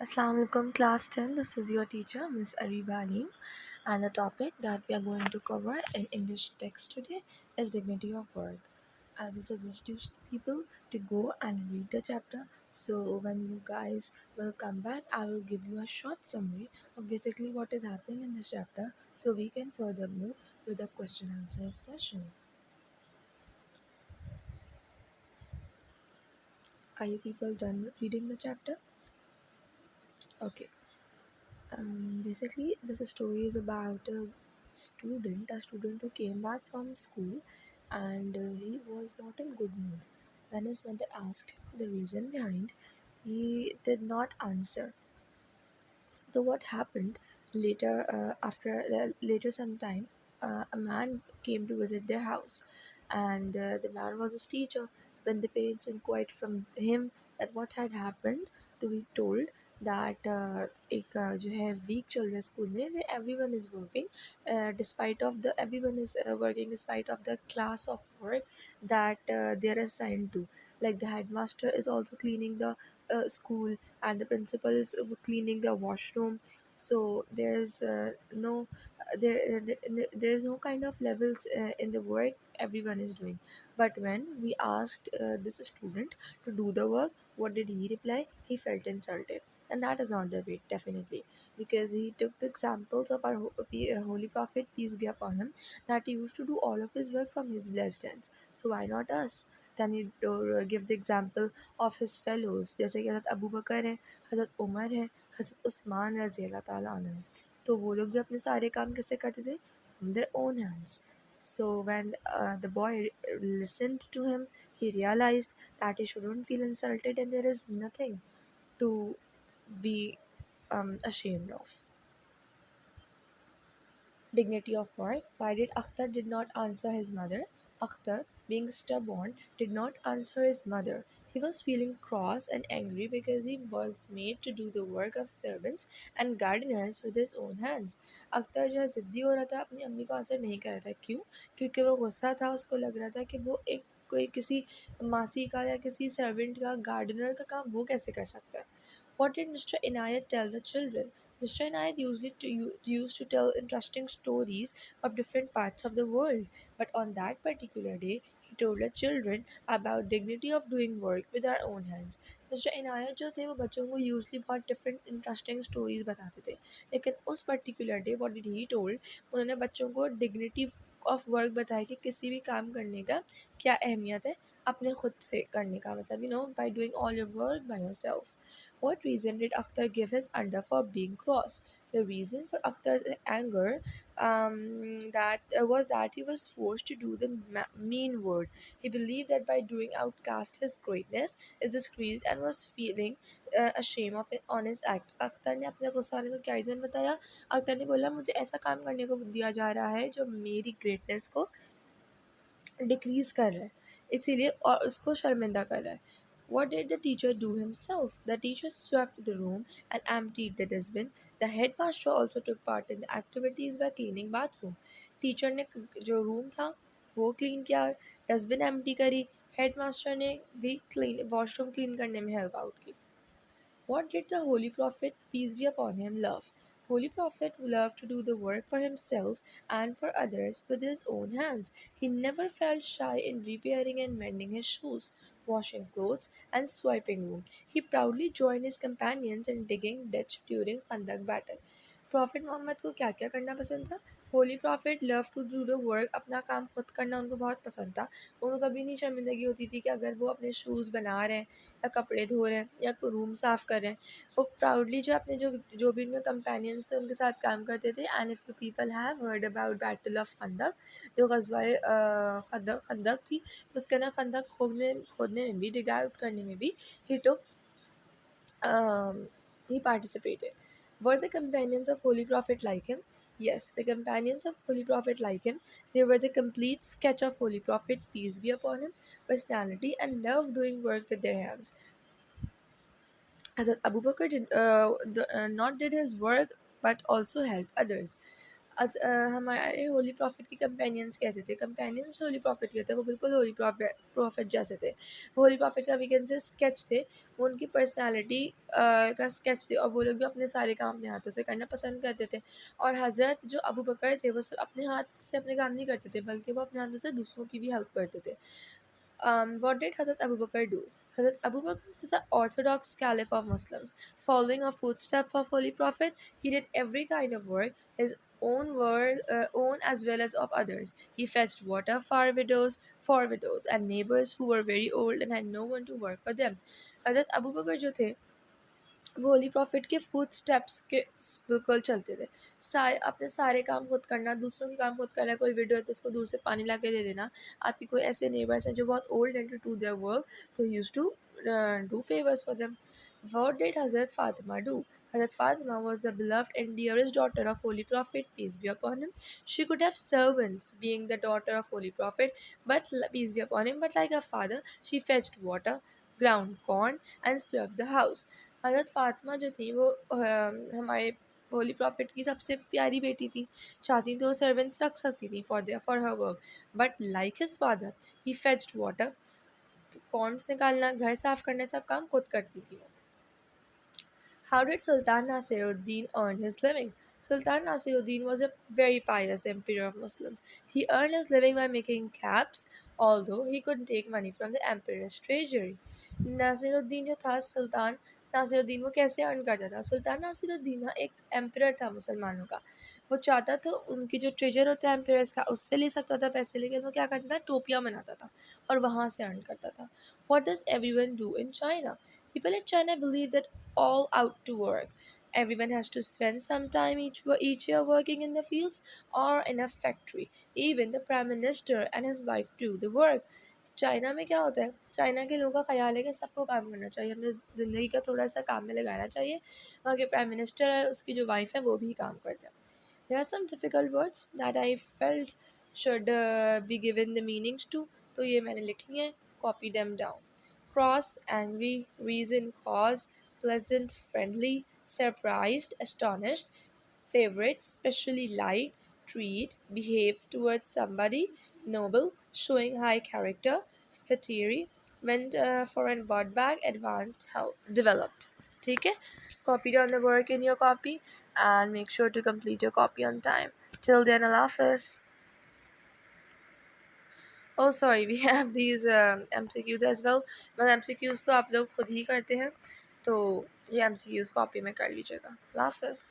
Assalamu alaikum class 10. This is your teacher Miss Ariba Alim, and the topic that we are going to cover in English text today is dignity of work. I will suggest you people to go and read the chapter. So when you guys will come back, I will give you a short summary of basically what is happening in this chapter so we can further move with the question answer session. Are you people done reading the chapter? Okay. Basically, this story is about a student who came back from school, and he was not in good mood. When his mother asked him the reason behind, he did not answer. So what happened later? Later some time, a man came to visit their house, and the man was his teacher. When the parents inquired from him that what had happened, तो he told that एक जो है week चल रहा है school में where everyone is working, despite of the everyone is working despite of the class of work that they are assigned to. Like the headmaster is also cleaning the school, and the principal is cleaning the washroom. So there's no there is no kind of levels in the work everyone is doing. But when we asked this student to do the work, what did he reply? He felt insulted, and that is not the way, definitely, because he took the examples of our holy prophet, peace be upon him, that he used to do all of his work from his blessed hands. So why not us? Then he give the example of his fellows, जैसे कि हज़रत अबू बकर है, हज़रत उमर है, हज़रत उस्मान रज़ी अल्लाह ताला अन्हु है। तो वो लोग भी अपने सारे काम कैसे करते थे? From their own hands. So when the boy listened to him, he realized that he shouldn't feel insulted, and there is nothing to be ashamed of. Dignity of work. Why did Akhtar did not answer his mother? Akhtar, being stubborn, did not answer his mother. He was feeling cross and angry because he was made to do the work of servants and gardeners with his own hands. Akhtar जो है ज़िद्दी हो रहा था, अपनी अम्मी को answer नहीं कर रहा था। क्यों? क्योंकि वो गुस्सा था, उसको लग रहा था कि वो एक कोई किसी मासी का या किसी सर्वेंट का गार्डनर का काम वो कैसे कर सकता है। What did Mr. Inayat tell the children? Mr. Inayat used to tell interesting stories of different parts of the world, but on that particular day, he told the children about dignity of doing work with our own hands. Mr. Inayat जो थे वो बच्चों को usually बहुत different interesting stories बताते थे, लेकिन उस particular day what did he told? उन्होंने बच्चों को dignity of work बताया कि किसी भी काम करने का क्या अहमियत है अपने खुद से करने का, मतलब by doing all your work by yourself. What reason did Akhtar give his under for being cross? The reason for Akhtar's anger that was that he was forced to do the mean word. He believed that by doing outcast his greatness is disgraced and was feeling ashamed of it on his act. Akhtar ने अपने गुस्सा को क्या reason बताया? अख्तर ने बोला मुझे ऐसा काम करने को दिया जा रहा है जो मेरी ग्रेटनेस को डिक्रीज़ कर रहा है, इसीलिए और उसको शर्मिंदा कर रहा है। What did the teacher do himself? The teacher swept the room and emptied the dustbin. The headmaster also took part in the activities by cleaning bathroom. Teacher ने जो रूम था वो क्लीन किया, डस्टबिन एम्प्टी करी, headmaster ने भी clean washroom clean करने में हेल्प आउट की। What did the Holy Prophet, peace be upon him, love? Holy Prophet loved to do the work for himself and for others with his own hands. He never felt shy in repairing and mending his shoes, washing clothes, and swiping room. He proudly joined his companions in digging ditch during Khandak battle. Prophet Muhammad को क्या क्या करना पसंद था? Holy prophet love to do the work, अपना काम खुद करना उनको बहुत पसंद था। उनको कभी नहीं शर्मिंदगी होती थी कि अगर वो अपने शूज़ बना रहे हैं या कपड़े धो रहे हैं या रूम साफ़ कर रहे हैं, वो प्राउडली जो अपने जो जो भी उनके कंपेनियंस थे उनके साथ काम करते थे। And if the people have heard about battle of खंदक, जो ग़ज़वाए खंदक खंदक थी, तो उसके अंदर खंदक खोदने खोदने में भी, डिग आउट करने में भी ही टुक he participated. Were the companions of Holy Prophet like him? Yes, the companions of Holy Prophet like him. They were the complete sketch of Holy Prophet, peace be upon him, personality and love doing work with their hands. Hazrat Abu Bakr not did his work but also helped others. हमारे holy prophet के companions कैसे थे? Companions holy prophet के थे वो बिल्कुल holy prophet जैसे थे। होली प्रॉफिट का वी कैन से स्केच थे। वो उनकी पर्सनैलिटी का स्केच थे और वो लोग भी अपने सारे काम अपने हाथों से करना पसंद करते थे। और हज़रत जो अबू बकर थे वो सिर्फ अपने हाथ से अपने काम नहीं करते थे, बल्कि वो अपने हाथों से दूसरों की भी हेल्प करते थे। What did Hazrat Abu Bakr do? Hazrat Abu Bakr was an orthodox caliph of Muslims. Following a footstep of Holy Prophet, he did every kind of work, his own as well as of others. He fetched water for widows, and neighbors who were very old and had no one to work for them. Hazrat Abu Bakr जो थे वो holy prophet के food steps के बिल्कुल चलते थे। सारे अपने सारे काम खुद करना, दूसरों के काम खुद करना, कोई विडो है तो उसको दूर से पानी ला के दे देना। आपके कोई ऐसे नेबर्स हैं जो बहुत old and to do their work, तो he used to do favors for them. What did Hazrat Fatima do? Hazrat Fatima was the beloved and dearest daughter of Holy Prophet, peace be upon him. She could have servants, being the daughter of Holy Prophet, but peace be upon him. But like her father, she fetched water, ground corn, and swept the house. हज़रत फ़ातिमा जो थी वो हमारे holy prophet की सबसे प्यारी बेटी थी। चाहती तो वो सर्वेंट्स रख सकती थी for her work, but like his father he fetched water, corns निकालना, घर साफ करना, सब काम खुद करती थी वो। How did Sultan Nasiruddin earn his living? Sultan Nasiruddin was a very pious emperor of Muslims. He earned his living by making caps, although he couldn't take money from the emperor's treasury. Nasiruddin जो था सुल्तान नासिरुद्दीन वो कैसे earn करता था? सुल्तान नासिरुद्दीन ना एक emperor था मुसलमानों का। वो चाहता तो उनकी जो ट्रेजर होता है एम्परर्स का उससे ले सकता था पैसे, लेकिन वो क्या करता था, टोपियाँ बनाता था और वहाँ से अर्न करता था। What does everyone do in China? People in China believe that all out to work. Everyone has to spend some time each year working in the fields or in a factory. Even the prime minister and his wife do the work. China में क्या होता है, China के लोगों का ख्याल है कि सबको काम करना चाहिए, अपने ज़िंदगी का थोड़ा सा काम में लगाना चाहिए। वहाँ के प्राइम मिनिस्टर और उसकी जो वाइफ है वो भी काम करते हैं। There are some difficult words that I felt should be given the meanings to, तो ये मैंने लिख लिए हैं, copy them down. Cross, angry, reason, cause, pleasant, friendly, surprised, astonished, favorite, specially liked, treat, behave towards somebody, noble, showing high character, flattery, went for an bought back, advanced, help, developed. ठीक है? Copy down the work in your copy and make sure to complete your copy on time. Till then, Allah Hafiz. Oh sorry, we have these MCQs as well. मतलब MCQs तो आप लोग खुद ही करते हैं, तो ये MCQs कॉपी में कर लीजिएगा। अल्लाह हाफिज़।